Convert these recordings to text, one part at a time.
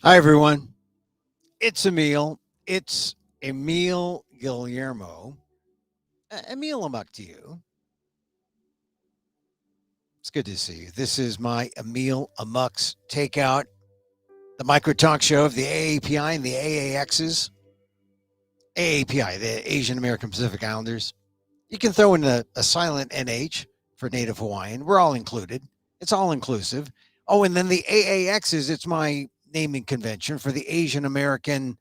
Hi, everyone. It's Emil. It's Emil Guillermo. Emil, I'm up to you. It's good to see you. This is my Emil Amok's Takeout, the micro talk show of the AAPI and the AAXs. AAPI, the Asian American Pacific Islanders. You can throw in a silent NH for Native Hawaiian. We're all included. It's all inclusive. Oh, and then the AAXs, it's my naming convention for the Asian American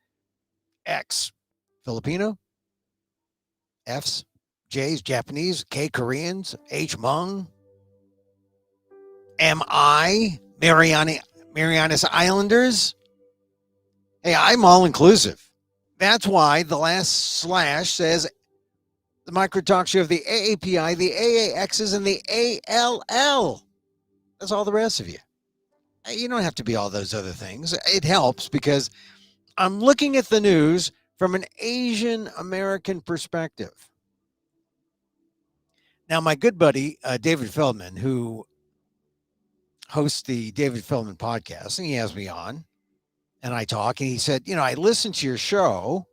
X. Filipino, F's, J's, Japanese, K, Koreans, H, Hmong, MI, Marianas Islanders. Hey, I'm all inclusive. That's why the last slash says the micro talk show of the AAPI, the AAXs, and the ALL. That's all the rest of you. You don't have to be all those other things. It helps because I'm looking at the news from an Asian American perspective. Now, my good buddy, David Feldman, who hosts the David Feldman podcast, and he has me on, and I talk, and he said, I listened to your show,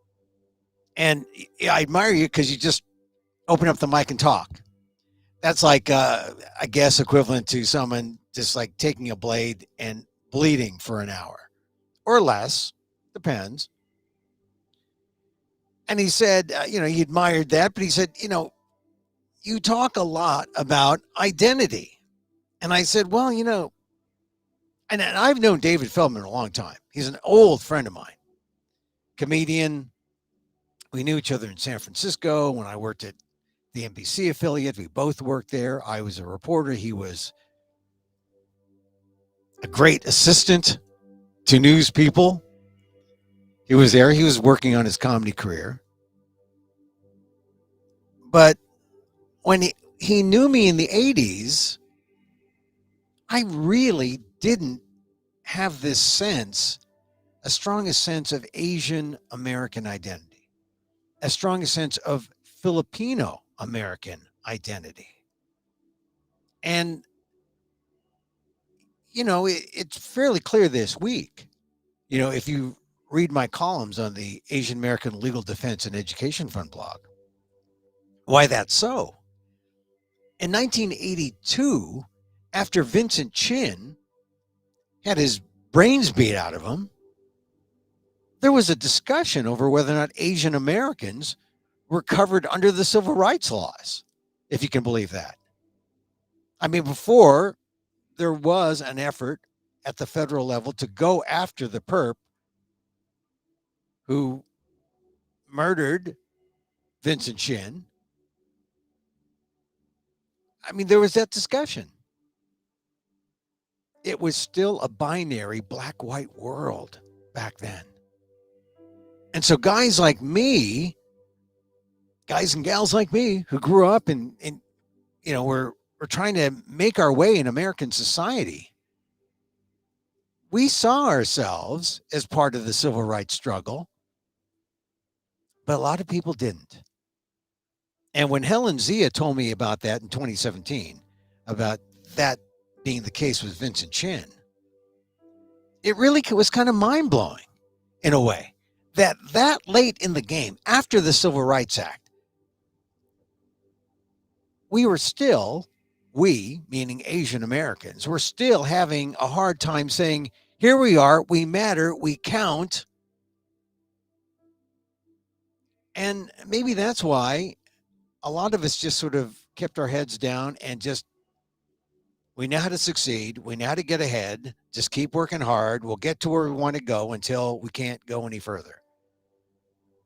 and I admire you because you just open up the mic and talk. That's like, I guess, equivalent to someone just like taking a blade and bleeding for an hour or less, depends. And he said, he admired that, but he said, you talk a lot about identity. And I said, well, and I've known David Feldman a long time. He's an old friend of mine, comedian. We knew each other in San Francisco when I worked at the NBC affiliate. We both worked there. I was a reporter. He was a great assistant to news people. He was there. He was working on his comedy career. But when he knew me in the 80s, I really didn't have this sense, a strongest sense of Asian American identity, a strongest sense of Filipino American identity. And, it's fairly clear this week, if you read my columns on the Asian American Legal Defense and Education Fund blog, why that's so. In 1982, after Vincent Chin had his brains beat out of him, there was a discussion over whether or not Asian Americans were covered under the civil rights laws, if you can believe that. I mean, before there was an effort at the federal level to go after the perp who murdered Vincent Chin. I mean, there was that discussion. It was still a binary black white world back then. And so guys like me, guys and gals like me who grew up and we're trying to make our way in American society. We saw ourselves as part of the civil rights struggle, but a lot of people didn't. And when Helen Zia told me about that in 2017, about that being the case with Vincent Chin, it really was kind of mind blowing in a way that late in the game, after the Civil Rights Act, we, meaning Asian Americans, were still having a hard time saying, here we are, we matter, we count. And maybe that's why a lot of us just sort of kept our heads down and just, we know how to succeed. We know how to get ahead. Just keep working hard. We'll get to where we want to go until we can't go any further.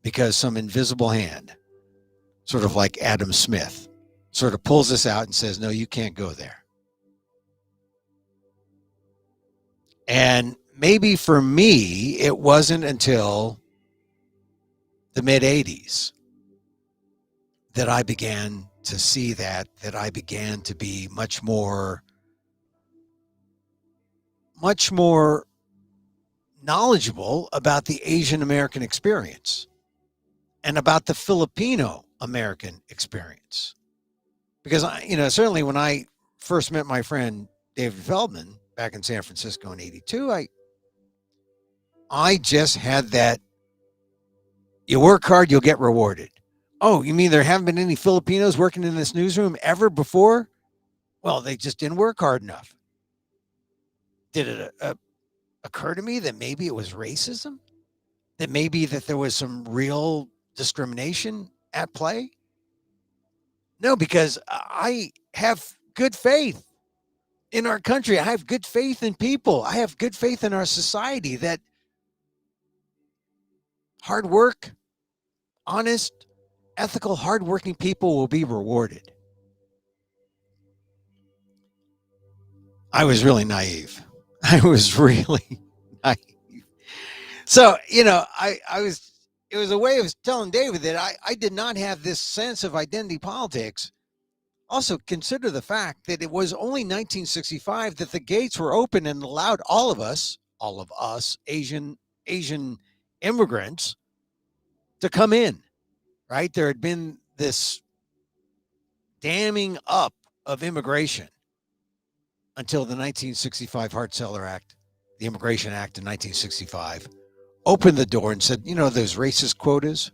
Because some invisible hand, sort of like Adam Smith, sort of pulls us out and says, no, you can't go there. And maybe for me, it wasn't until the mid 80s that I began to see that I began to be much more knowledgeable about the Asian American experience and about the Filipino American experience. Because, certainly when I first met my friend David Feldman back in San Francisco in 82, I just had that, you work hard, you'll get rewarded. Oh, you mean there haven't been any Filipinos working in this newsroom ever before? Well, they just didn't work hard enough. Did it occur to me that maybe it was racism? That maybe that there was some real discrimination at play? No, because I have good faith in our country. I have good faith in people. I have good faith in our society that hard work, honest, ethical, hardworking people will be rewarded. I was really naive. I was really naive. So, I was, it was a way of telling David that I did not have this sense of identity politics. Also, consider the fact that it was only 1965 that the gates were open and allowed all of us, Asian immigrants, to come in. Right? There had been this damming up of immigration until the 1965 Hart-Celler Act, the Immigration Act in 1965, opened the door and said, those racist quotas,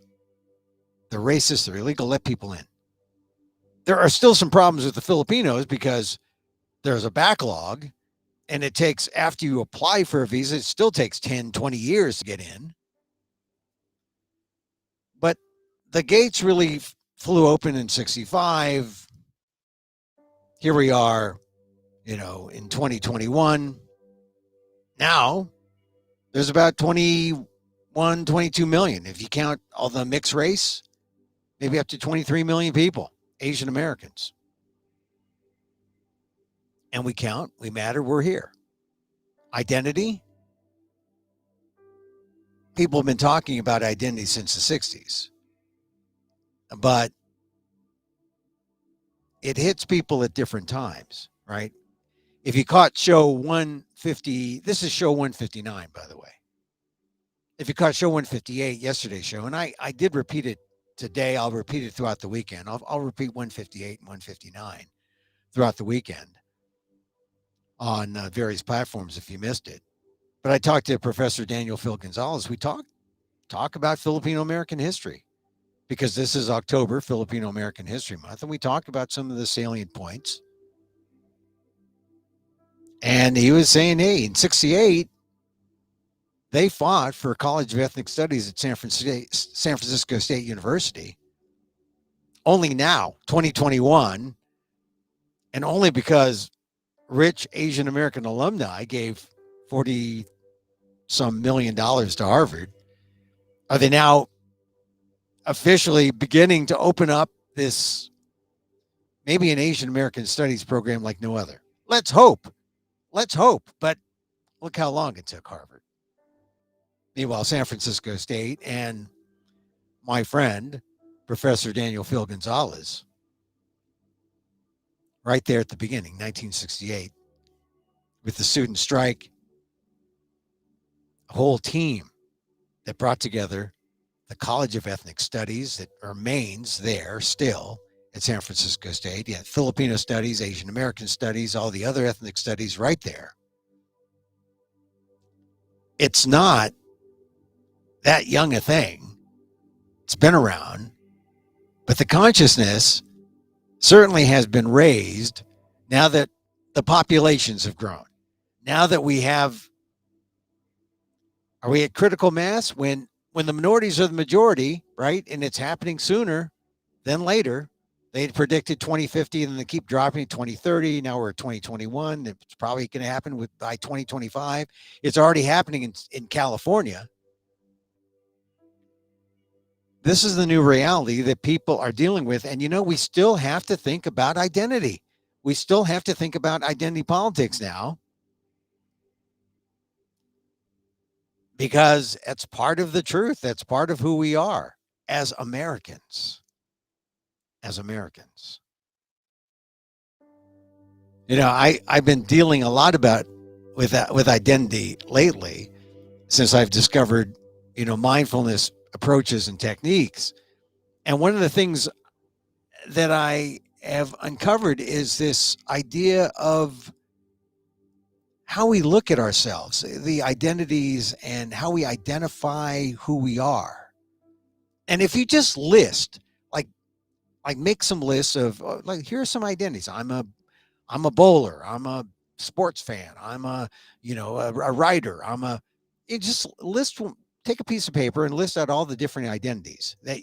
they're racist, they're illegal, let people in. There are still some problems with the Filipinos because there's a backlog, and it takes, after you apply for a visa, it still takes 10, 20 years to get in. But the gates really flew open in 65. Here we are, in 2021. Now, there's about 21, 22 million. If you count all the mixed race, maybe up to 23 million people, Asian Americans. And we count, we matter, we're here. Identity. People have been talking about identity since the 60s. But it hits people at different times, right? If you caught show 150, this is show 159, by the way. If you caught show 158, yesterday's show, and I did repeat it today, I'll repeat it throughout the weekend. I'll repeat 158 and 159 throughout the weekend on various platforms if you missed it. But I talked to Professor Daniel Phil Gonzalez. We talk about Filipino American history because this is October, Filipino American History Month, and we talked about some of the salient points. And he was saying, hey, in 68, they fought for College of Ethnic Studies at San Francisco State University. Only now, 2021, and only because rich Asian American alumni gave 40 some million dollars to Harvard, are they now officially beginning to open up this, maybe an Asian American studies program like no other. Let's hope. But look how long it took Harvard. Meanwhile, San Francisco State and my friend, Professor Daniel Phil Gonzalez, right there at the beginning, 1968, with the student strike, a whole team that brought together the College of Ethnic Studies that remains there still at San Francisco State. You had Filipino studies, Asian American studies, all the other ethnic studies right there. It's not that young a thing. It's been around, but the consciousness certainly has been raised now that the populations have grown. Now that we have, are we at critical mass? When the minorities are the majority, right? And it's happening sooner than later. They had predicted 2050 and then they keep dropping 2030. Now we're at 2021. It's probably going to happen by 2025. It's already happening in California. This is the new reality that people are dealing with. And, we still have to think about identity. We still have to think about identity politics now, because it's part of the truth. That's part of who we are as Americans. I've been dealing a lot with identity lately since I've discovered, mindfulness approaches and techniques. And one of the things that I have uncovered is this idea of how we look at ourselves, the identities, and how we identify who we are. And if you just list, like make some lists of like, here are some identities. I'm a bowler. I'm a sports fan. I'm a writer. You just take a piece of paper and list out all the different identities that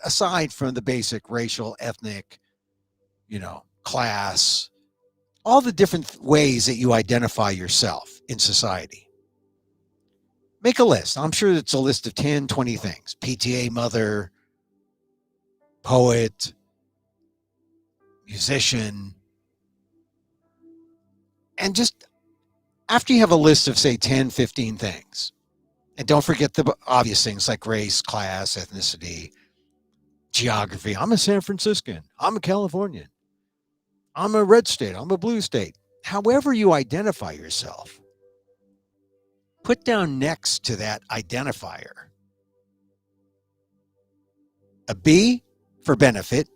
aside from the basic racial, ethnic, class, all the different ways that you identify yourself in society. Make a list. I'm sure it's a list of 10, 20 things. PTA mother, poet, musician. And just after you have a list of, say, 10, 15 things, and don't forget the obvious things like race, class, ethnicity, geography. I'm a San Franciscan. I'm a Californian. I'm a red state. I'm a blue state. However you identify yourself, put down next to that identifier a B for benefit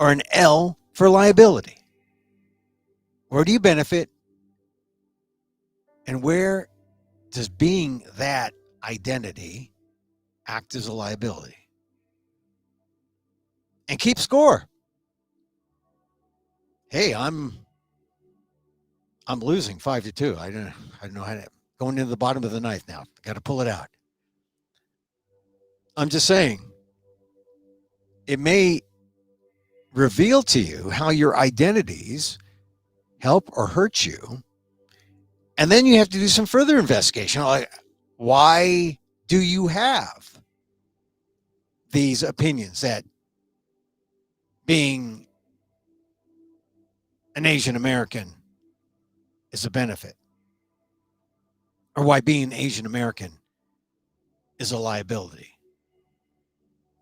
or an L for liability. Where do you benefit? And where does being that identity act as a liability? And keep score. Hey, I'm losing 5-2. I don't know how to going into the bottom of the ninth now. Got to pull it out. I'm just saying, it may reveal to you how your identities help or hurt you. And then you have to do some further investigation. Like, why do you have these opinions that being an Asian American is a benefit? Or why being Asian American is a liability?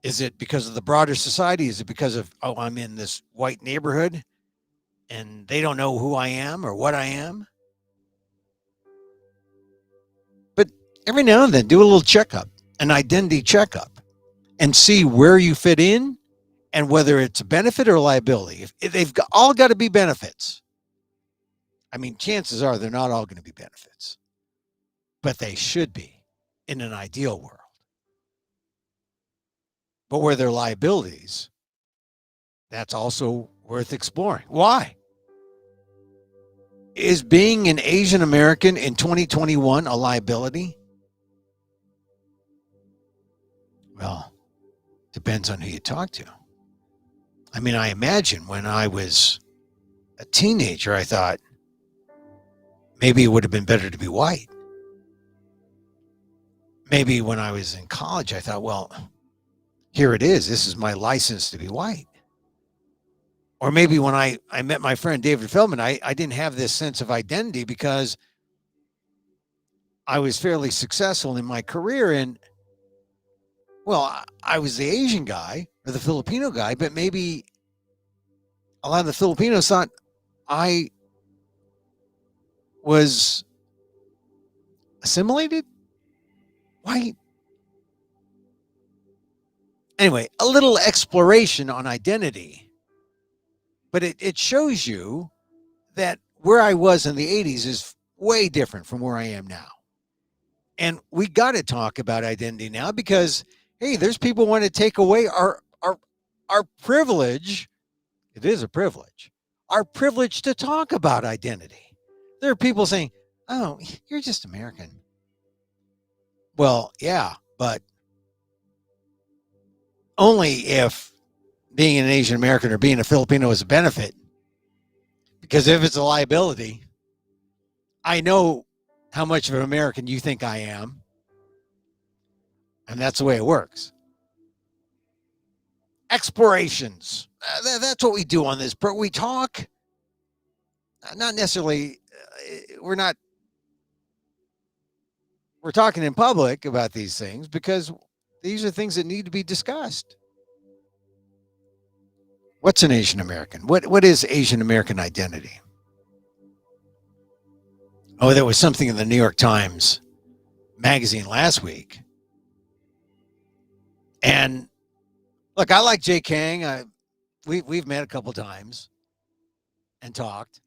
Is it because of the broader society? Is it because of, I'm in this white neighborhood and they don't know who I am or what I am? But every now and then, do a little checkup, an identity checkup, and see where you fit in and whether it's a benefit or a liability. If they've all got to be benefits. I mean, chances are they're not all going to be benefits, but they should be in an ideal world. But where they're liabilities, that's also worth exploring. Why? Is being an Asian American in 2021 a liability? Well, depends on who you talk to. I mean, I imagine when I was a teenager, I thought maybe it would have been better to be white. Maybe when I was in college, I thought, well, here it is. This is my license to be white. Or maybe when I met my friend David Feldman, I didn't have this sense of identity because I was fairly successful in my career. And, well, I was the Asian guy or the Filipino guy, but maybe a lot of the Filipinos thought I was assimilated. Why? Anyway, a little exploration on identity, but it shows you that where I was in the 80s is way different from where I am now. And we got to talk about identity now because, hey, there's people who want to take away our privilege. It is a privilege. Our privilege to talk about identity. There are people saying, oh, you're just American. Well, yeah, but only if being an Asian American or being a Filipino is a benefit. Because if it's a liability, I know how much of an American you think I am. And that's the way it works. Explorations. That's what we do on this. We talk, not necessarily, we're talking in public about these things because these are things that need to be discussed. What's an Asian American? What is Asian American identity? Oh, there was something in the New York Times magazine last week. And look, I like Jay Kang. We've met a couple times and talked.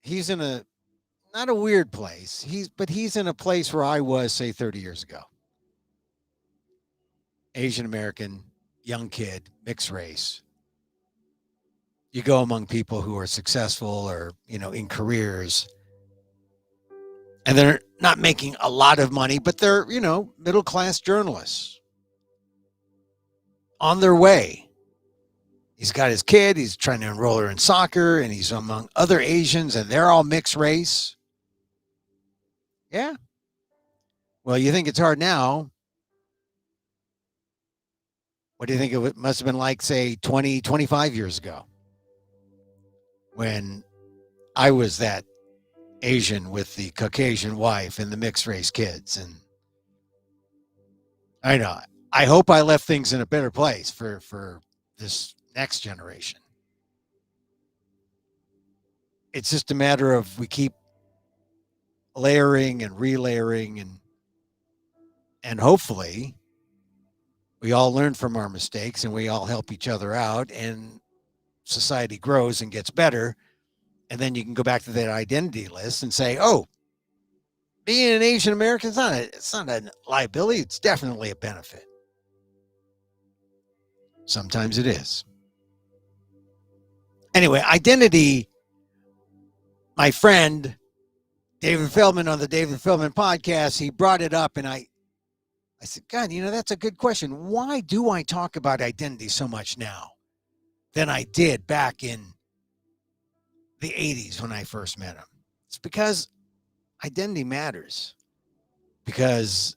he's in a not a weird place. He's in a place where I was, say, 30 years ago. Asian American, young kid, mixed race. You go among people who are successful or, in careers, and they're not making a lot of money, but they're, middle class journalists on their way. He's got his kid, he's trying to enroll her in soccer, and he's among other Asians, and they're all mixed race. Yeah. Well, you think it's hard now. What do you think it must have been like, say, 20, 25 years ago when I was that Asian with the Caucasian wife and the mixed race kids? And I know, I hope I left things in a better place for this next generation. It's just a matter of we keep layering and relayering, and hopefully we all learn from our mistakes and we all help each other out, and society grows and gets better. And then you can go back to that identity list and say, oh, being an Asian American, it's not a liability. It's definitely a benefit. Sometimes it is. Anyway, identity, my friend David Feldman on the David Feldman podcast, he brought it up, and I said, God, that's a good question. Why do I talk about identity so much now than I did back in the 80s when I first met him? It's because identity matters. Because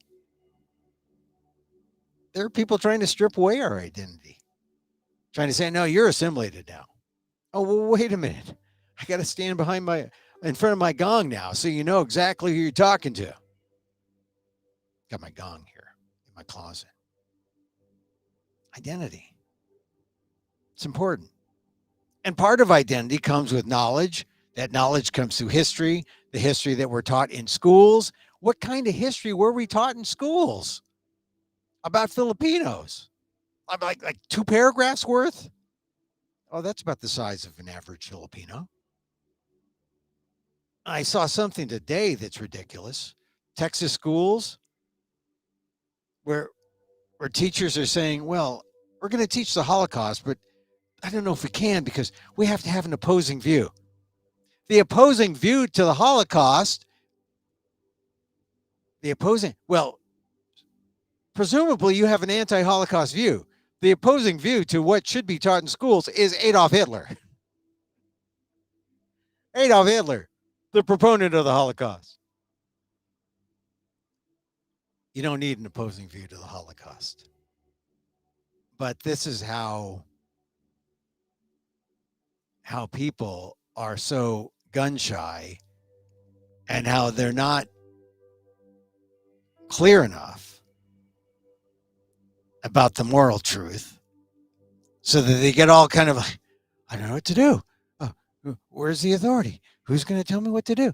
there are people trying to strip away our identity, trying to say, no, you're assimilated now. Oh, well, wait a minute. I got to stand in front of my gong now so you know exactly who you're talking to. Got my gong here in my closet. Identity. It's important. And part of identity comes with knowledge. That knowledge comes through history, the history that we're taught in schools. What kind of history were we taught in schools about Filipinos? Like 2 paragraphs worth? Oh, that's about the size of an average Filipino. I saw something today that's ridiculous. Texas schools where teachers are saying, well, we're going to teach the Holocaust, but I don't know if we can because we have to have an opposing view. The opposing view to the Holocaust, presumably you have an anti-Holocaust view. The opposing view to what should be taught in schools is Adolf Hitler. Adolf Hitler, the proponent of the Holocaust. You don't need an opposing view to the Holocaust. But this is how people are so gun shy and how they're not clear enough about the moral truth so that they get all kind of like, I don't know what to do. Oh, where's the authority? Who's going to tell me what to do?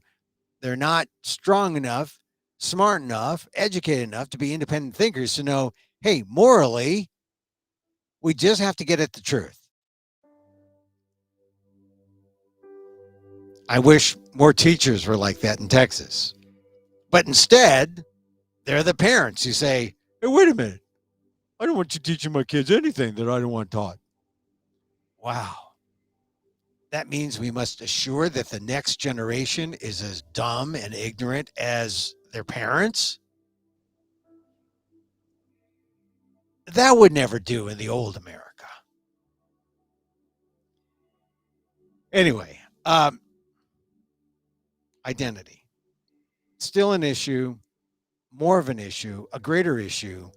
They're not strong enough, smart enough, educated enough to be independent thinkers to know, hey, morally, we just have to get at the truth. I wish more teachers were like that in Texas. But instead, they're the parents who say, hey, wait a minute. I don't want you teaching my kids anything that I don't want taught. Wow. That means we must assure that the next generation is as dumb and ignorant as their parents? That would never do in the old America. Anyway, identity. Still an issue, more of an issue, a greater issue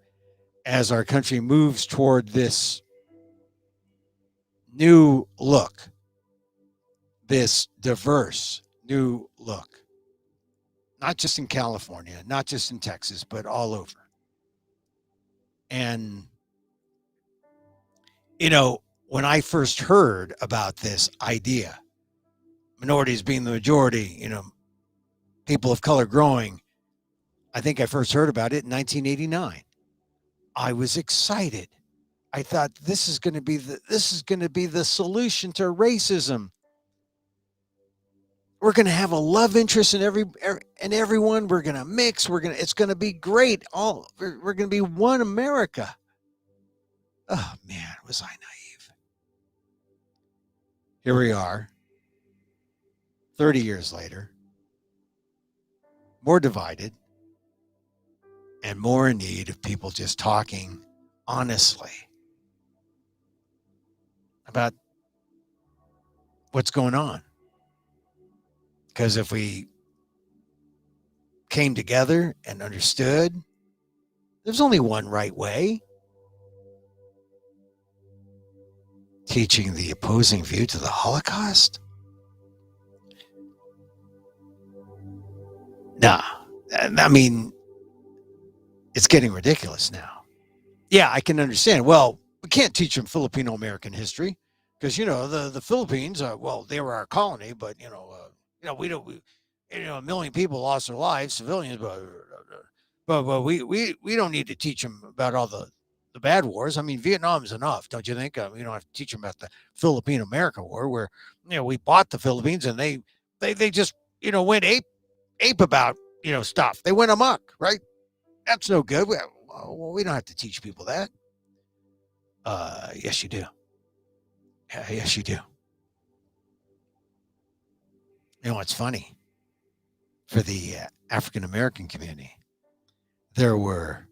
as our country moves toward this new look, this diverse new look. Not just in California, not just in Texas, but all over. And, when I first heard about this idea, minorities being the majority, people of color growing, I think I first heard about it in 1989. I was excited. I thought this is going to be the solution to racism. We're going to have a love interest in everyone. We're going to mix. It's going to be great. We're going to be one America. Oh man, was I naive. Here we are, 30 years later, more divided and more in need of people just talking honestly about what's going on. Because if we came together and understood there's only one right way, teaching the opposing view to the Holocaust? Nah. I mean, it's getting ridiculous now. Yeah, I can understand. Well, we can't teach them Filipino American history because the Philippines. Well, they were our colony, but we don't. A million people lost their lives, civilians, but we don't need to teach them about all the bad wars. I mean, Vietnam's enough, don't you think? We don't have to teach them about the Philippine American War, where we bought the Philippines and they just went ape about stuff. They went amok, right? That's no good. We don't have to teach people that. Yes, you do. Yes, you do. You know what's funny? For the African American community, there were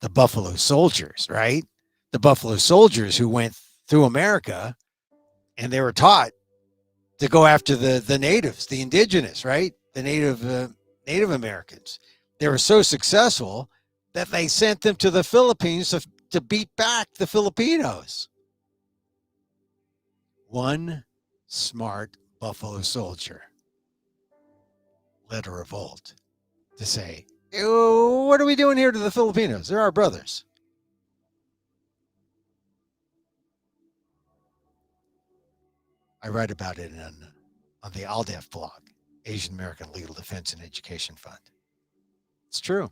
the Buffalo Soldiers, right? The Buffalo Soldiers who went through America and they were taught to go after the natives, the indigenous, right? The Native Americans. They were so successful that they sent them to the Philippines to beat back the Filipinos. One smart Buffalo Soldier led a revolt to say, what are we doing here to the Filipinos? They're our brothers. I write about it on the ALDEF blog, Asian American Legal Defense and Education Fund. It's true.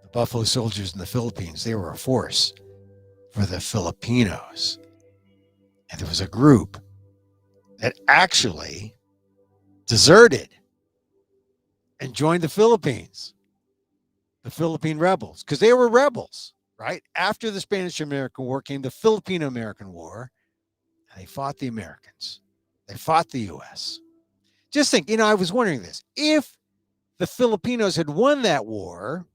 The Buffalo Soldiers in the Philippines, they were a force for the Filipinos. And there was a group that actually deserted and joined the Philippines, the Philippine rebels, because they were rebels, right? After the Spanish-American War came the Filipino-American War. They fought the Americans. They fought the U.S. Just think, I was wondering this. If the Filipinos had won that war,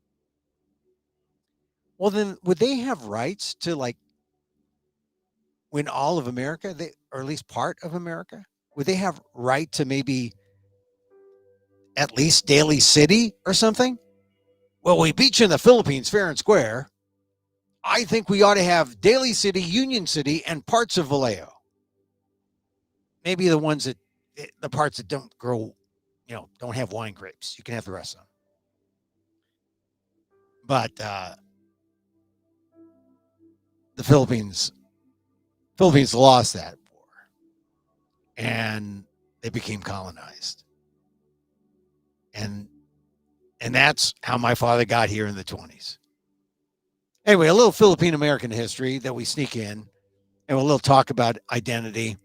well, then would they have rights to win all of America, or at least part of America? Would they have right to maybe at least Daly City or something? Well, we beat you in the Philippines fair and square. I think we ought to have Daly City, Union City, and parts of Vallejo. Maybe the parts that don't grow, don't have wine grapes. You can have the rest of them. But the Philippines lost that war, and they became colonized. And that's how my father got here in the 20s. Anyway, a little Philippine American history that we sneak in, and a little talk about identity,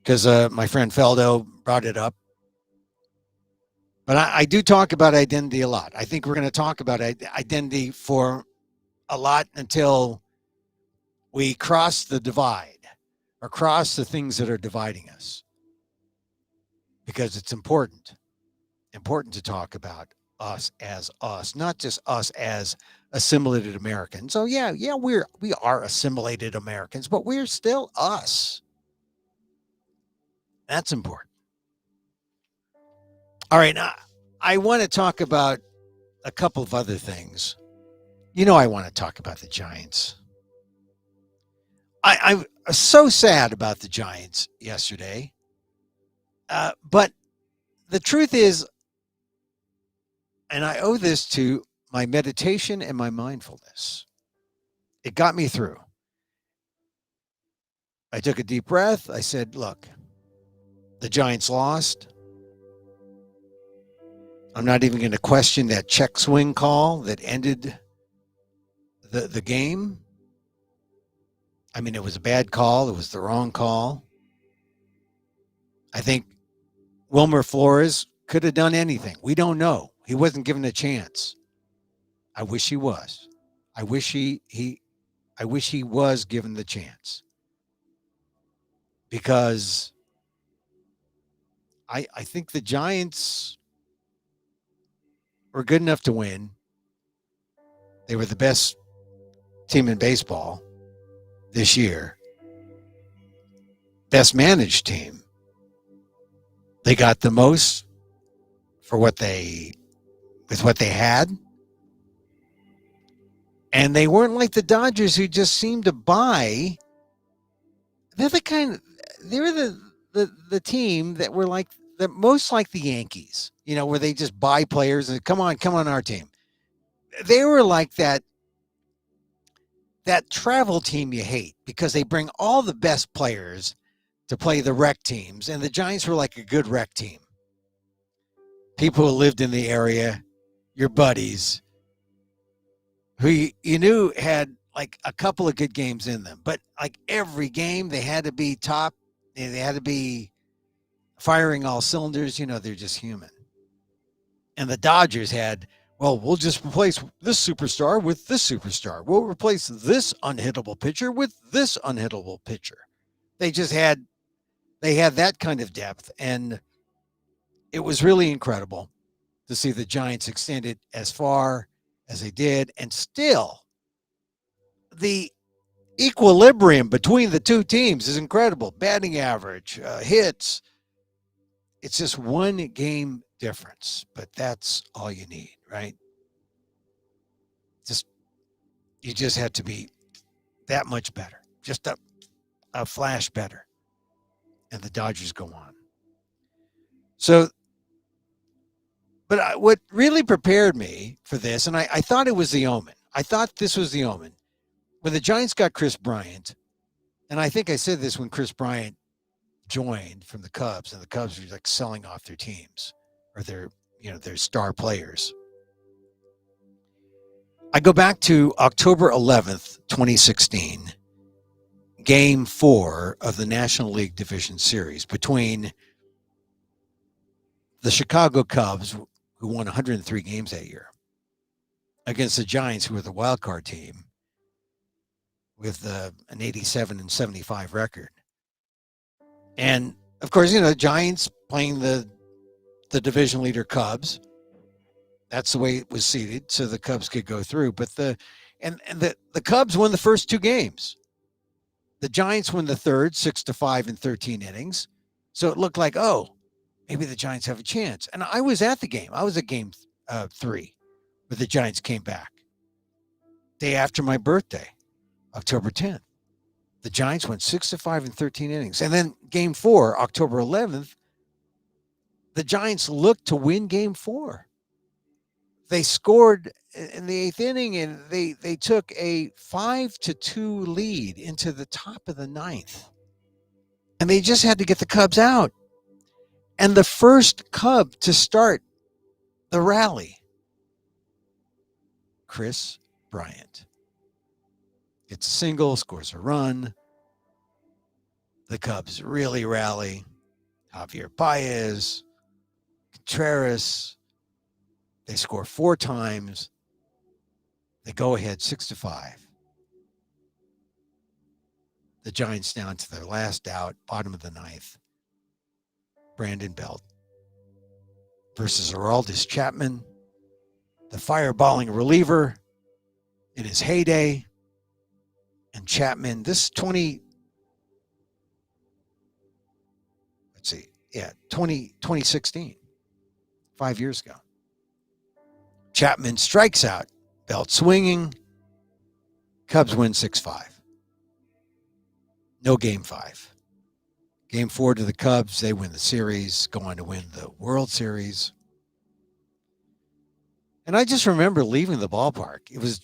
because my friend Feldo brought it up. But I do talk about identity a lot. I think we're going to talk about identity for a lot until we cross the divide or cross the things that are dividing us, because it's important to talk about us as us, not just us as assimilated Americans. So yeah, we are assimilated Americans, but we're still us. That's important. All right, now I want to talk about a couple of other things. I want to talk about the Giants. I'm so sad about the Giants yesterday. But the truth is, and I owe this to my meditation and my mindfulness, it got me through. I took a deep breath. I said, look, the Giants lost. I'm not even going to question that check swing call that ended the game. I mean, it was a bad call. It was the wrong call. I think Wilmer Flores could have done anything. We don't know. He wasn't given a chance. I wish he was. I wish I wish he was given the chance because I think the Giants were good enough to win. They were the best team in baseball this year, best managed team. They got the most for what they had, and they weren't like the Dodgers who just seemed to buy. They're the kind of they're the team that were like the most like the Yankees, where they just buy players and come on our team. They were like that travel team you hate because they bring all the best players to play the rec teams, and the Giants were like a good rec team. People who lived in the area, your buddies, who you knew had like a couple of good games in them, but like every game they had to be top, they had to be firing all cylinders. They're just human. And the Dodgers had, well, we'll just replace this superstar with this superstar. We'll replace this unhittable pitcher with this unhittable pitcher. They had that kind of depth, and it was really incredible to see the Giants extended as far as they did, and still the equilibrium between the two teams is incredible. Batting average, hits. It's just one game difference, but that's all you need, right? You just had to be that much better, just a flash better, and the Dodgers go on. So, but what really prepared me for this, and I thought it was the omen. I thought this was the omen. When the Giants got Chris Bryant, and I think I said this when Chris Bryant joined from the Cubs, and the Cubs were like selling off their teams or their star players. I go back to October 11th, 2016, Game 4 of the National League Division Series between the Chicago Cubs, who won 103 games that year, against the Giants, who were the wild card team with an 87-75 record. And of course, Giants playing the division leader Cubs. That's the way it was seeded, so the Cubs could go through. But the Cubs won the first two games. The Giants won the third, 6-5 in 13 innings. So it looked like, maybe the Giants have a chance. And I was at the game. I was at game 3, where the Giants came back. Day after my birthday, October 10th. The Giants went 6-5 in 13 innings. And then game 4, October 11th, the Giants looked to win game 4. They scored in the 8th inning, and they took a 5-2 lead into the top of the 9th. And they just had to get the Cubs out. And the first Cub to start the rally, Chris Bryant. Gets a single, scores a run. The Cubs really rally. Javier Baez, Contreras. They score 4 times. They go ahead 6-5. The Giants down to their last out, bottom of the 9th. Brandon Belt versus Aroldis Chapman, the fireballing reliever in his heyday. And Chapman, this 2016, 5 years ago. Chapman strikes out, Belt swinging. Cubs win 6-5. No game 5. Game 4 to the Cubs, they win the series, go on to win the World Series. And I just remember leaving the ballpark. It was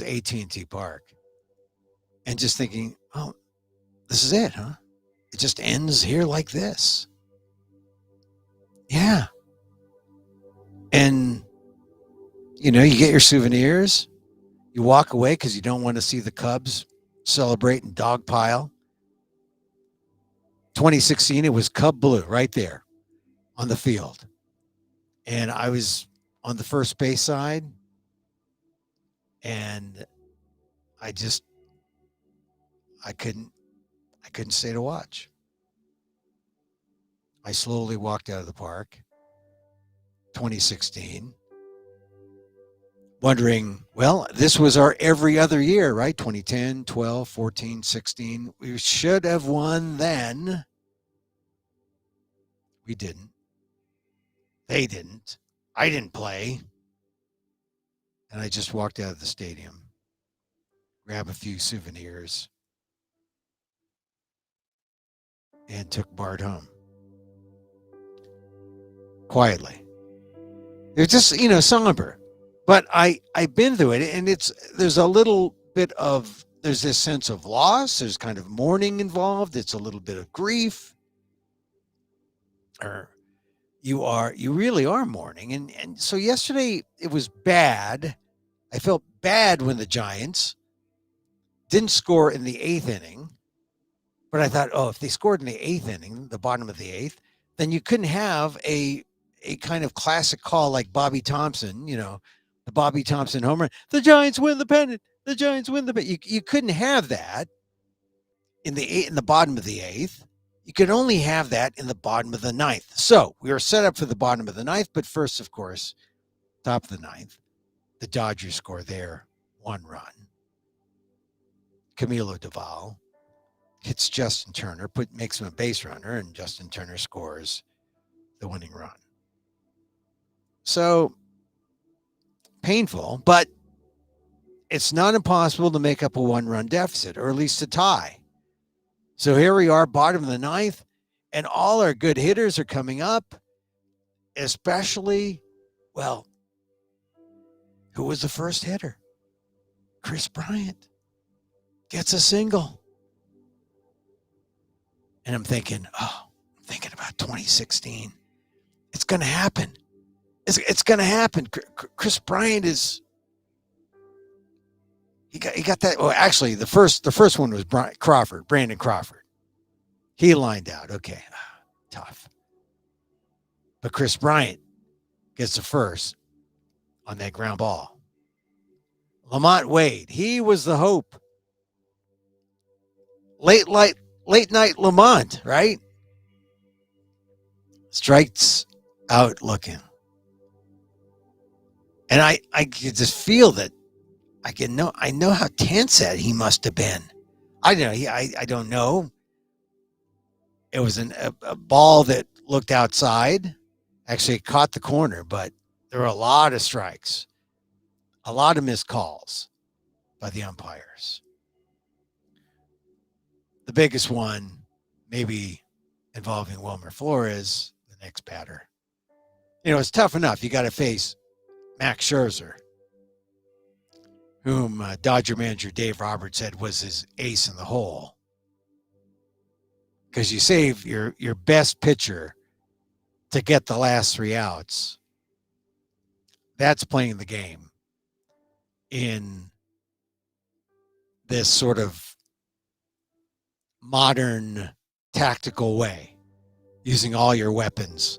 AT&T Park. And just thinking, this is it, huh? It just ends here like this. Yeah. And, you get your souvenirs. You walk away because you don't want to see the Cubs celebrate and dogpile. 2016, it was Cub Blue right there. on the field. And I was on the first base side, and I just I couldn't I couldn't stay to watch. I slowly walked out of the park, 2016, wondering, well, this was our every other year, right? 2010, 12, 14, 16. We should have won then. We didn't. They didn't. I didn't play. And I just walked out of the stadium, grabbed a few souvenirs, and took Bart home. Quietly. It's just, somber. But I've been through it, and there's a little bit of, there's this sense of loss. There's kind of mourning involved. It's a little bit of grief. Or you really are mourning. And so yesterday it was bad. I felt bad when the Giants didn't score in the eighth inning. But I thought, if they scored in the eighth inning, the bottom of the eighth, then you couldn't have a kind of classic call like Bobby Thompson, the Bobby Thompson homer. The Giants win the pennant. The Giants win the pennant. You couldn't have that in the bottom of the eighth. You could only have that in the bottom of the ninth. So we were set up for the bottom of the ninth, but first, of course, top of the ninth, the Dodgers score their one run. Camilo Doval hits Justin Turner, makes him a base runner, and Justin Turner scores the winning run. So painful, but it's not impossible to make up a one-run deficit, or at least a tie. So here we are, bottom of the ninth, and all our good hitters are coming up, especially, who was the first hitter? Chris Bryant gets a single. And I'm thinking about 2016. It's going to happen. It's going to happen. Chris Bryant he got that. Well, actually, the first one was Brandon Crawford. He lined out. Okay, tough. But Chris Bryant gets the first on that ground ball. Lamont Wade, he was the hope. Late night Lamont, right? Strikes out looking. And I could just feel that I know how tense that he must have been. I don't know. I don't know. It was a ball that looked outside. Actually, it caught the corner, but there were a lot of strikes, a lot of missed calls by the umpires. The biggest one, maybe involving Wilmer Flores, the next batter. It's tough enough. You got to face Max Scherzer, whom Dodger manager Dave Roberts said was his ace in the hole. Because you save your best pitcher to get the last three outs. That's playing the game in this sort of modern tactical way, using all your weapons.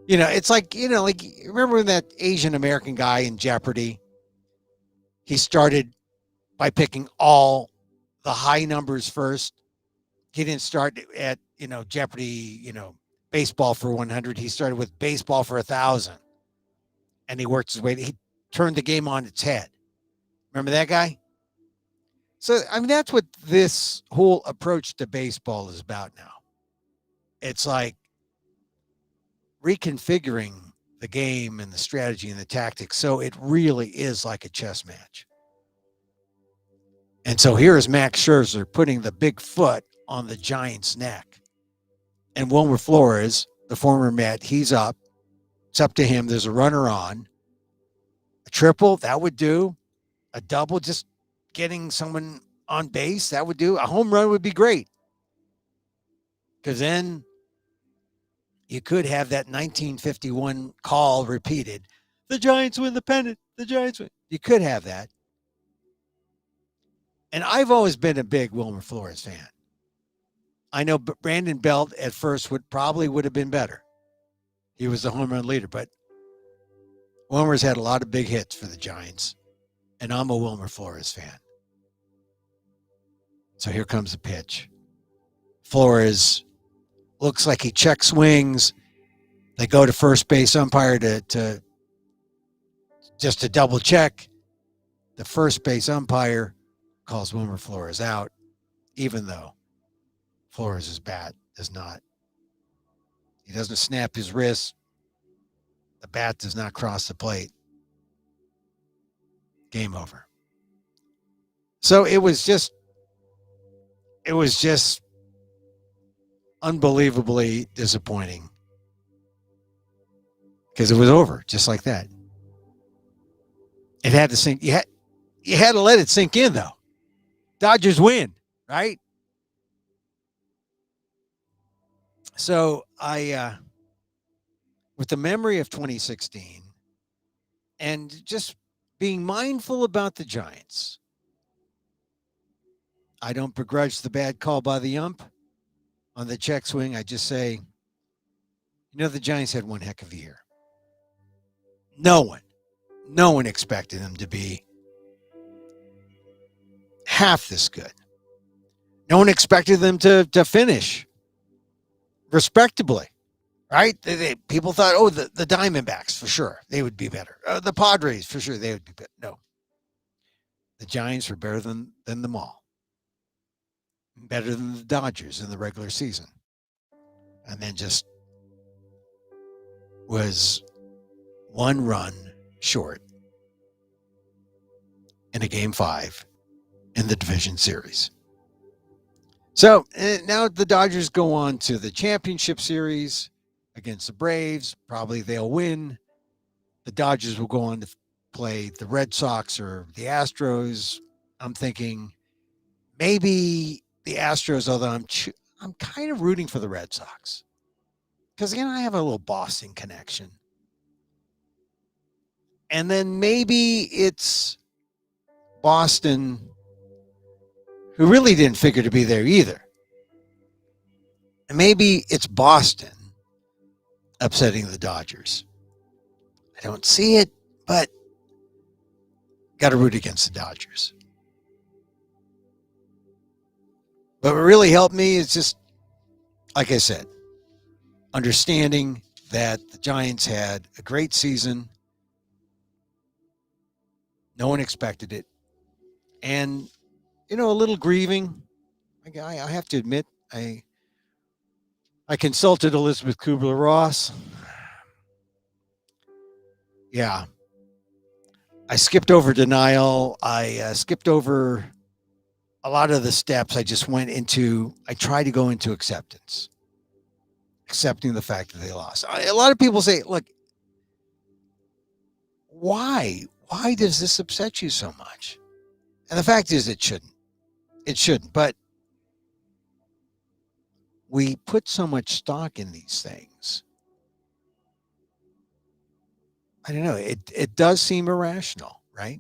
It's like remember that Asian American guy in Jeopardy? He started by picking all the high numbers first. He didn't start at, Jeopardy, baseball for 100. He started with baseball for 1,000. And he worked his way. He turned the game on its head. Remember that guy? So, that's what this whole approach to baseball is about now. It's like reconfiguring the game and the strategy and the tactics. So it really is like a chess match. And so here is Max Scherzer putting the big foot on the Giants' neck. And Wilmer Flores, the former Met, he's up. It's up to him. There's a runner on. A triple, that would do. A double, just getting someone on base, that would do. A home run would be great. Because then you could have that 1951 call repeated. The Giants win the pennant. The Giants win. You could have that. And I've always been a big Wilmer Flores fan. I know Brandon Belt at first would have been better. He was the home run leader, but Wilmer's had a lot of big hits for the Giants, and I'm a Wilmer Flores fan. So here comes the pitch. Flores looks like he check swings. They go to first base umpire to just to double check. The first base umpire calls Wilmer Flores out, even though Flores' bat does not. He doesn't snap his wrist. The bat does not cross the plate. Game over. So it was just unbelievably disappointing because it was over just like that. It had to sink. You had to let it sink in, though. Dodgers win, right? So I, with the memory of 2016 and just being mindful about the Giants, I don't begrudge the bad call by the ump on the check swing. I just say, the Giants had one heck of a year. No one expected them to be half this good. No one expected them to finish respectably, right? People thought, the Diamondbacks, for sure, they would be better. The Padres, for sure, they would be better. No. The Giants were better than them all. Better than the Dodgers in the regular season. And then just was one run short in a Game 5 in the division series. So now the Dodgers go on to the championship series against the Braves. Probably they'll win. The Dodgers will go on to play the Red Sox or the Astros. I'm thinking maybe the Astros, although I'm kind of rooting for the Red Sox because, I have a little Boston connection. And then maybe it's Boston, who really didn't figure to be there either. And maybe it's Boston upsetting the Dodgers. I don't see it, but got to root against the Dodgers. But what really helped me is just, like I said, understanding that the Giants had a great season. No one expected it. And, a little grieving. I have to admit, I consulted Elizabeth Kubler-Ross. Yeah. I skipped over denial. I skipped over a lot of the steps. I tried to go into acceptance. Accepting the fact that they lost. A lot of people say, look, why? Why does this upset you so much? And the fact is it shouldn't. It shouldn't. But we put so much stock in these things. I don't know. It does seem irrational, right?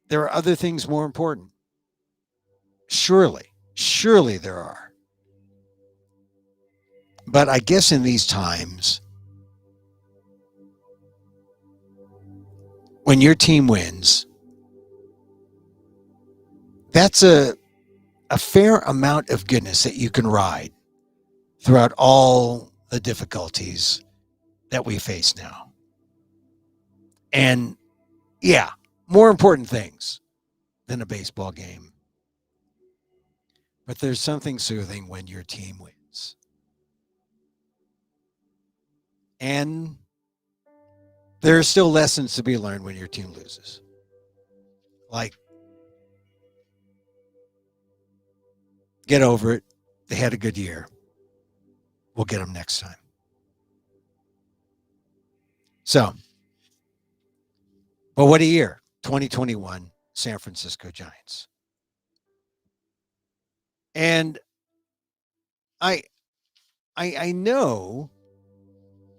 There are other things more important. Surely there are. But I guess in these times, when your team wins, that's a fair amount of goodness that you can ride throughout all the difficulties that we face now. And yeah, more important things than a baseball game. But there's something soothing when your team wins. And there are still lessons to be learned when your team loses. Like, get over it. They had a good year. We'll get them next time. So, but what a year. 2021 San Francisco Giants. And I know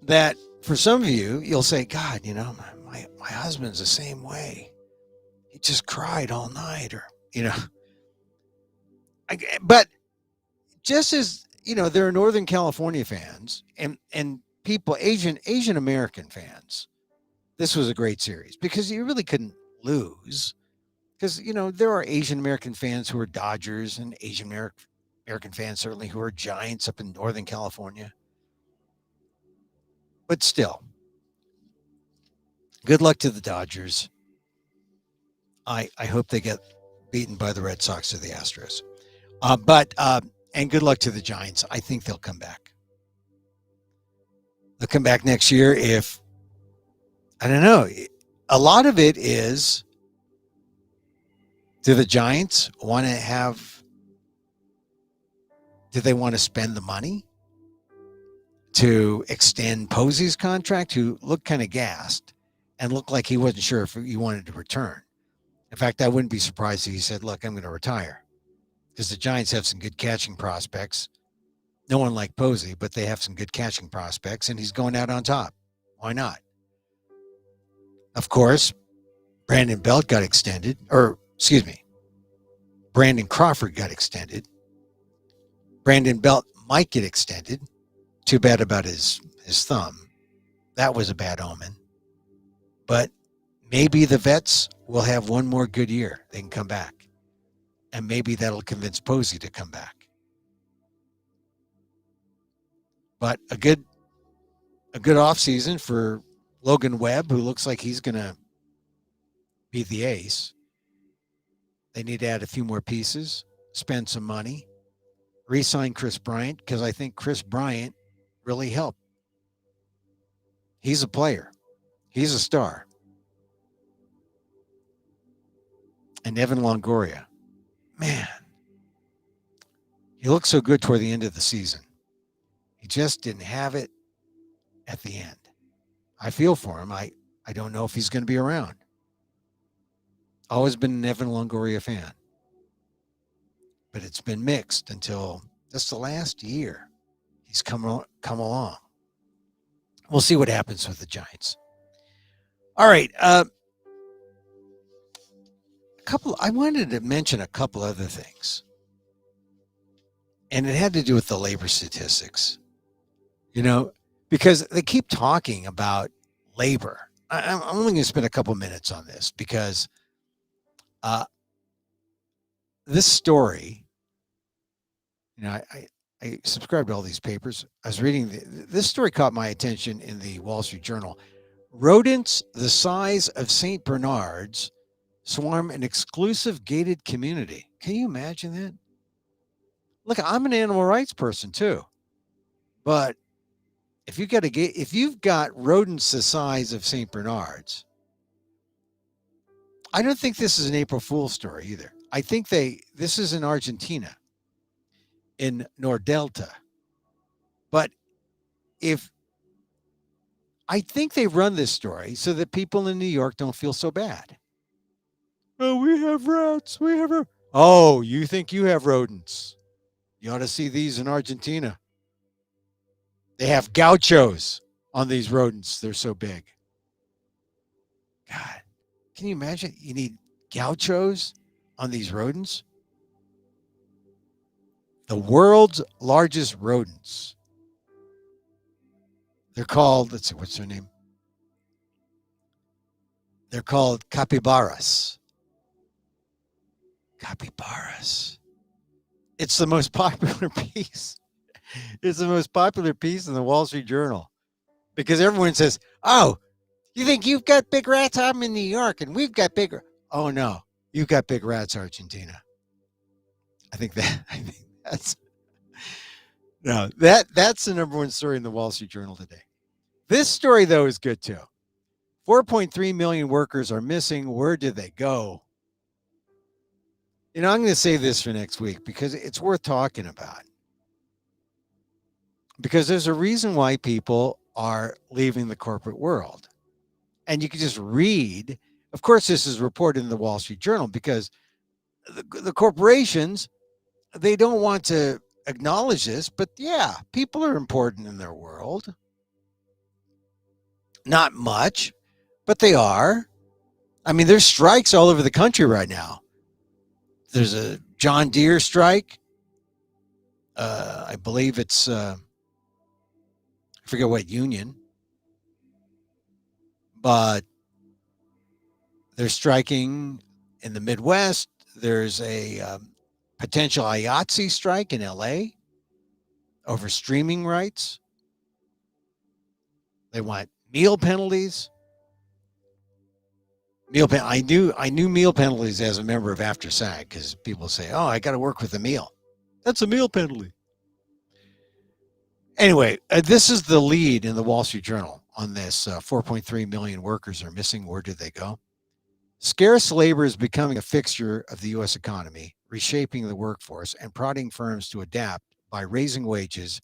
that for some of you, you'll say, God, my husband's the same way. He just cried all night, or, but just as, there are Northern California fans, and people, Asian American fans, this was a great series because you really couldn't lose. Because there are Asian American fans who are Dodgers and Asian American fans certainly who are Giants up in Northern California. But still, good luck to the Dodgers. I hope they get beaten by the Red Sox or the Astros. And good luck to the Giants. I think they'll come back. They'll come back next year if, I don't know, a lot of it is, do the Giants want to do they want to spend the money to extend Posey's contract, who looked kind of gassed and looked like he wasn't sure if he wanted to return? In fact, I wouldn't be surprised if he said, look, I'm going to retire, because the Giants have some good catching prospects. No one like Posey, but they have some good catching prospects, and he's going out on top. Why not? Of course, Brandon Belt got extended, Brandon Crawford got extended. Brandon Belt might get extended. Too bad about his thumb. That was a bad omen. But maybe the vets will have one more good year. They can come back. And maybe that'll convince Posey to come back. But a good offseason for Logan Webb, who looks like he's going to be the ace. They need to add a few more pieces, spend some money, re-sign Chris Bryant, because I think Chris Bryant really helped. He's a player. He's a star. And Evan Longoria, man, he looked so good toward the end of the season. He just didn't have it at the end. I feel for him. I don't know if he's going to be around. Always been an Evan Longoria fan. But it's been mixed until just the last year. He's come along. We'll see what happens with the Giants. All right. I wanted to mention a couple other things. And it had to do with the labor statistics. Because they keep talking about labor. I'm only going to spend a couple minutes on this because this story, I subscribe to all these papers. I was reading this story caught my attention in the Wall Street Journal. Rodents the size of St. Bernards swarm an exclusive gated community. Can you imagine that? Look, I'm an animal rights person too, but if you've got rodents the size of St. Bernards, I don't think this is an April Fool's story either. I think this is in Argentina, in Nordelta. But I think they run this story so that people in New York don't feel so bad. Oh, we have rats. Oh, you think you have rodents? You ought to see these in Argentina. They have gauchos on these rodents. They're so big. God, can you imagine? You need gauchos on these rodents? The world's largest rodents. They're called, let's see, what's their name? They're called capybaras. Capybaras. It's the most popular piece. It's the most popular piece in the Wall Street Journal because everyone says, oh, you think you've got big rats? I'm in New York and we've got big. Oh, no, you've got big rats, Argentina. I think that's the number one story in the Wall Street Journal today. This story, though, is good, too. 4.3 million workers are missing. Where did they go? I'm going to save this for next week because it's worth talking about. Because there's a reason why people are leaving the corporate world. And you can just read. Of course, this is reported in the Wall Street Journal because the corporations, they don't want to acknowledge this. But yeah, people are important in their world. Not much, but they are. I mean, there's strikes all over the country right now. There's a John Deere strike. I believe it's I forget what union, but they're striking in the Midwest. There's a potential IATSE strike in LA over streaming rights. They want meal penalties. I knew meal penalties as a member of After SAG because people say, "Oh, I got to work with a meal." That's a meal penalty. Anyway, this is the lead in the Wall Street Journal on this. 4.3 million workers are missing. Where did they go? Scarce labor is becoming a fixture of the U.S. economy, reshaping the workforce and prodding firms to adapt by raising wages,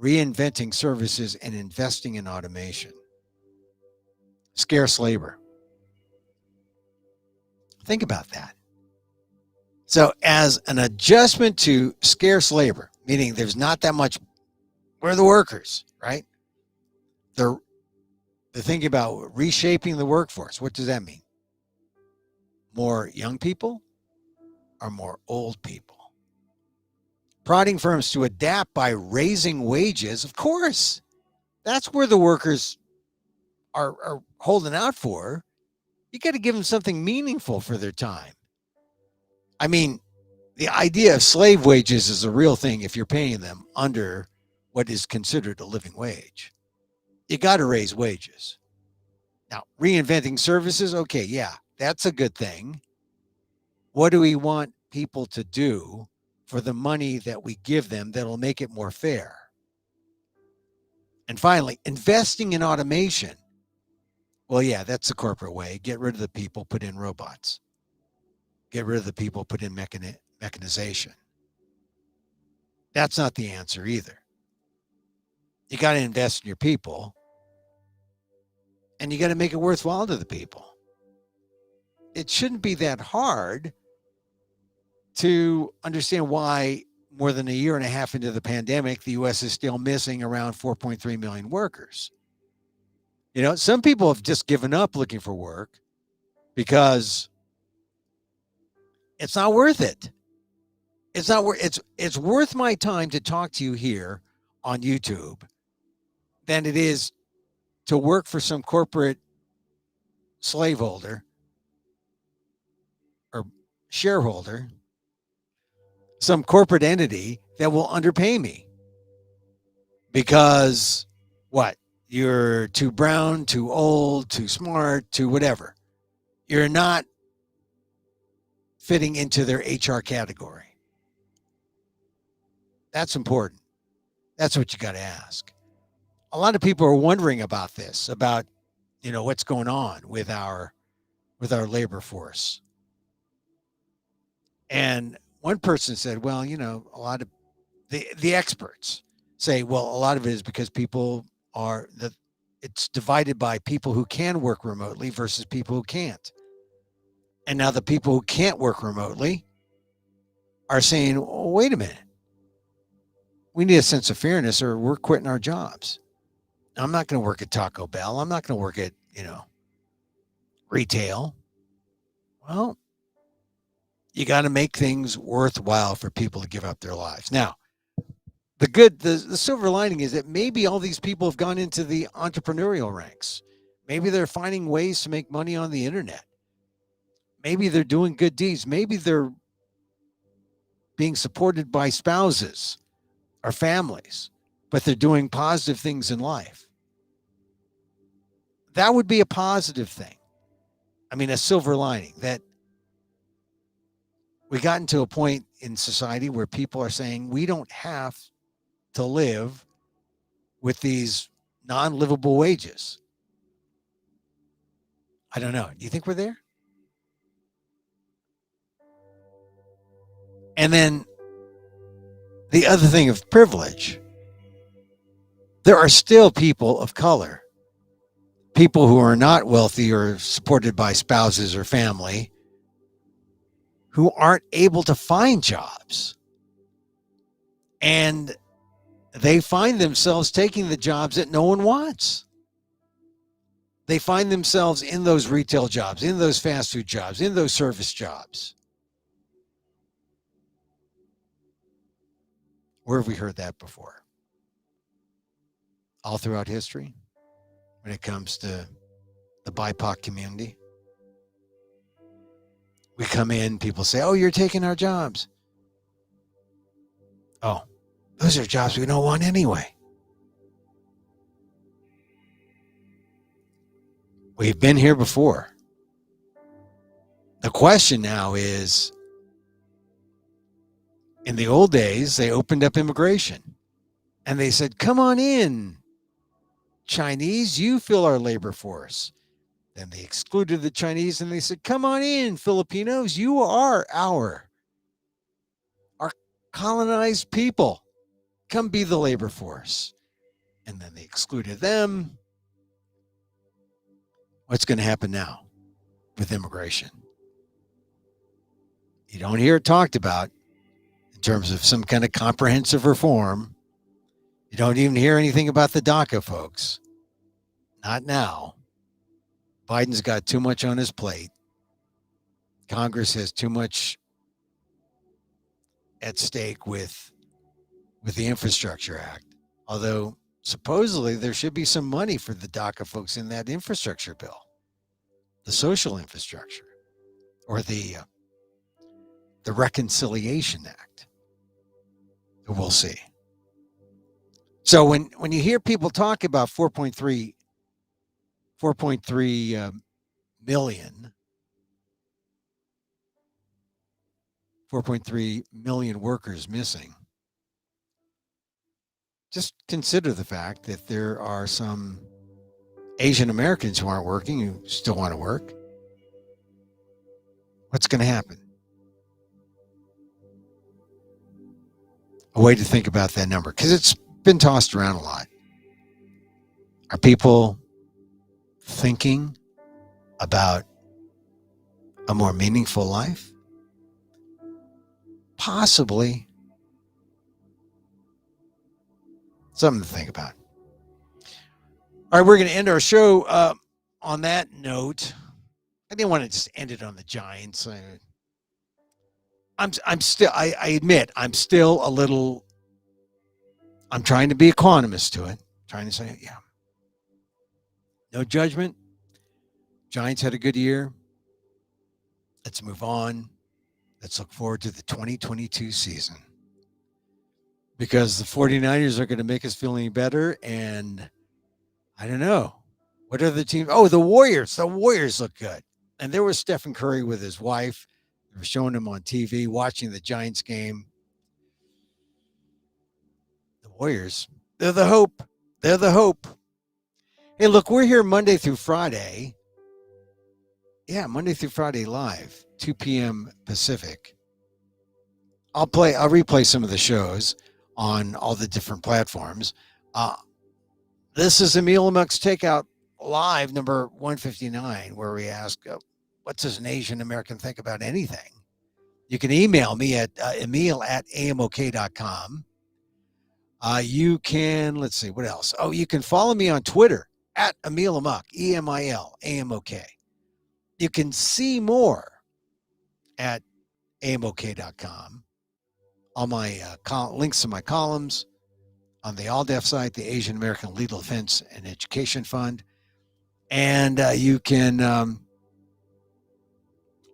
reinventing services, and investing in automation. Scarce labor. Think about that. So, as an adjustment to scarce labor, meaning there's not that much, we're the workers, right? They're, they're thinking about reshaping the workforce. What does that mean? More young people or more old people? Prodding firms to adapt by raising wages, of course. That's where the workers are holding out for. You got to give them something meaningful for their time. I mean, the idea of slave wages is a real thing if you're paying them under what is considered a living wage. You got to raise wages. Now, reinventing services, okay, yeah, that's a good thing. What do we want people to do for the money that we give them that'll make it more fair? And finally, investing in automation. Well, yeah, that's the corporate way. Get rid of the people, put in robots. Get rid of the people, put in mechanization. That's not the answer either. You got to invest in your people and you got to make it worthwhile to the people. It shouldn't be that hard to understand why more than a year and a half into the pandemic, the U.S. is still missing around 4.3 million workers. You know, some people have just given up looking for work because it's not worth it. It's not worth it's worth my time to talk to you here on YouTube than it is to work for some corporate slaveholder or shareholder, some corporate entity that will underpay me because what? You're too brown, too old, too smart, too whatever. You're not fitting into their HR category. That's important. That's what you got to ask. A lot of people are wondering about this, about what's going on with our labor force. And one person said, well, a lot of the experts say, well, a lot of it is because people it's divided by people who can work remotely versus people who can't. And now the people who can't work remotely are saying, oh, wait a minute. We need a sense of fairness or we're quitting our jobs. I'm not going to work at Taco Bell. I'm not going to work at, retail. Well, you got to make things worthwhile for people to give up their lives. Now, the silver lining is that maybe all these people have gone into the entrepreneurial ranks. Maybe they're finding ways to make money on the internet. Maybe they're doing good deeds. Maybe they're being supported by spouses or families, but they're doing positive things in life. That would be a positive thing. I mean, a silver lining that we gotten to a point in society where people are saying we don't have to live with these non-livable wages. I don't know. Do you think we're there? And then the other thing of privilege, there are still people of color, people who are not wealthy or supported by spouses or family, who aren't able to find jobs. And they find themselves taking the jobs that no one wants. They find themselves in those retail jobs, in those fast food jobs, in those service jobs. Where have we heard that before? all throughout history when it comes to the BIPOC community. We come in, people say, oh, you're taking our jobs. Oh, those are jobs we don't want anyway. We've been here before. The question now is, in the old days, they opened up immigration and they said, come on in, Chinese, you fill our labor force. Then they excluded the Chinese and they said, come on in, Filipinos, you are our colonized people. Come be the labor force. And then they excluded them. What's going to happen now with immigration? You don't hear it talked about in terms of some kind of comprehensive reform. You don't even hear anything about the DACA folks. Not now. Biden's got too much on his plate. Congress has too much at stake with the Infrastructure Act. Although supposedly there should be some money for the DACA folks in that infrastructure bill, the social infrastructure, or the Reconciliation Act. We'll see. So when you hear people talk about 4.3 million, 4.3 million workers missing, just consider the fact that there are some Asian Americans who aren't working, who still want to work. What's going to happen? A way to think about that number, because it's been tossed around a lot. Are people thinking about a more meaningful life? Possibly. Something to think about. All right, we're going to end our show on that note. I didn't want to just end it on the Giants. I'm still, I admit, I'm still a little, I'm trying to be equanimous to it. Trying to say, yeah. No judgment. Giants had a good year. Let's move on. Let's look forward to the 2022 season. Because the 49ers are going to make us feel any better. And I don't know. What are the teams? Oh, the Warriors. The Warriors look good. And there was Stephen Curry with his wife. They were showing him on TV, watching the Giants game. The Warriors, they're the hope. They're the hope. Hey, look, we're here Monday through Friday. Yeah, Monday through Friday live, 2 p.m. Pacific. I'll replay some of the shows on all the different platforms. This is Emil Amok's Takeout Live, number 159, where we ask, what does an Asian American think about anything? You can email me at emil@amok.com. You can, let's see, what else? Oh, you can follow me on Twitter at Emil Amok, EMIL, AMOK. You can see more at amok.com. All my links to my columns on the ALDEF site, the Asian American Legal Defense and Education Fund. And you can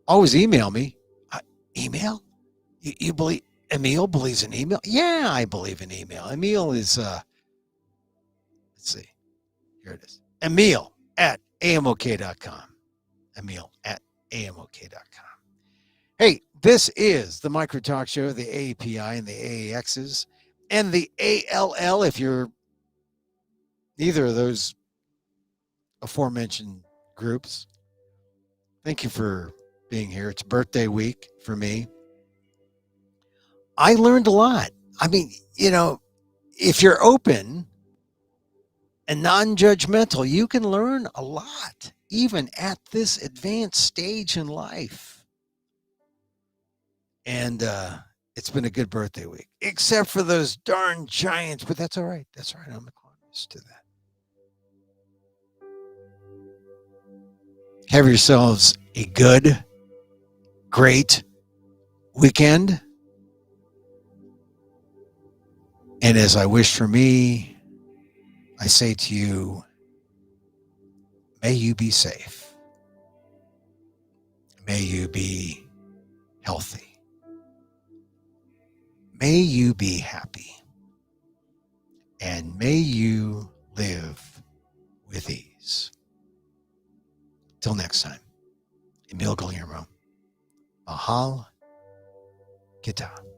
always email me. Email? You believe Emil believes in email? Yeah, I believe in email. Emil is, let's see. Here it is. Emil@amok.com. Emil@amok.com. Hey, this is the Micro Talk Show, the AAPI and the AAXs and the ALL. If you're neither of those aforementioned groups, thank you for being here. It's birthday week for me. I learned a lot. I mean, if you're open and non-judgmental, you can learn a lot, even at this advanced stage in life. And it's been a good birthday week, except for those darn Giants. But that's all right. That's all right. I'm equanimous to that. Have yourselves a good, great weekend. And as I wish for me, I say to you, may you be safe. May you be healthy. May you be happy. And may you live with ease. Till next time, Emil Guillermo. Mahal Kita.